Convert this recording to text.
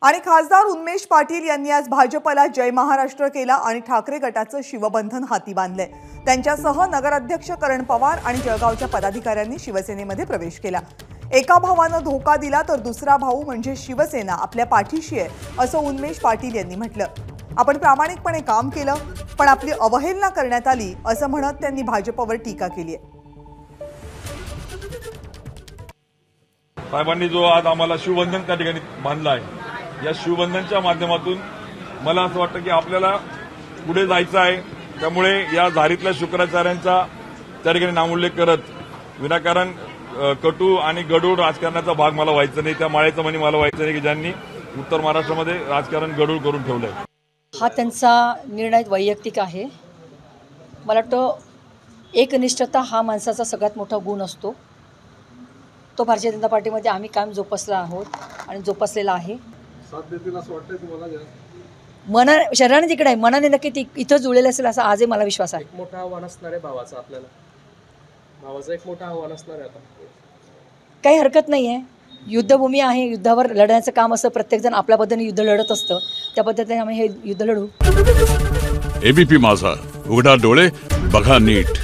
आणि खासदार उन्मेष पाटील यांनी आज भाजपला जय महाराष्ट्र केला आणि ठाकरे गटाचं शिवबंधन हाती बांधले। त्यांच्यासह नगराध्यक्ष करण पवार आणि जळगावच्या पदाधिकाऱ्यांनी शिवसेनेमध्ये प्रवेश केला। एका भावानं धोका दिला तर दुसरा भाऊ म्हणजे शिवसेना आपल्या पाठीशी आहे असं उन्मेष पाटील यांनी म्हटलं। आपण प्रामाणिकपणे काम केलं पण आपली अवहेलना करण्यात आली असं म्हणत त्यांनी भाजपवर टीका केली आहे। साहेबांनी जो आज आम्हाला शिवबंधन त्या ठिकाणी बांधला आहे, या शिवबंधनच्या माध्यमातून मला असं वाटतं की आपल्याला पुढे जायचं आहे। त्यामुळे या झारीतल्या शुक्राचार्यांचा त्या ठिकाणी नामोल्लेख करत विनाकारण कटू आणि गडूळ राजकारणाचा भाग मला व्हायचा नाही, त्या माळेचं मणी मला व्हायचं नाही की ज्यांनी उत्तर महाराष्ट्रामध्ये राजकारण गडूळ करून ठेवलंय। हा त्यांचा निर्णय वैयक्तिक आहे। मला वाटतं एकनिष्ठता हा माणसाचा सगळ्यात मोठा गुण असतो। तो भारतीय जनता पार्टीमध्ये आम्ही कायम जोपासला आहोत आणि जोपासलेला आहे। साथ देतील असं वाटतंय तुम्हाला? शरीराने तिकडे आहे, मनाने नक्की इथं जुळलेलं असेल असा आजही मला विश्वास आहे। एक मोठं आव्हान असणार आहे भावाचं, आपल्याला भावाचं एक मोठं आव्हान असणार आहे। आता काही हरकत नाही आहे, युद्धभूमी आहे, युद्धावर लढण्याचं काम असं प्रत्येकजण आपल्या पद्धतीने युद्ध लढत असतं, त्या पद्धतीने आम्ही हे युद्ध लढू। एबीपी माझा, उघडा डोळे बघा नीट।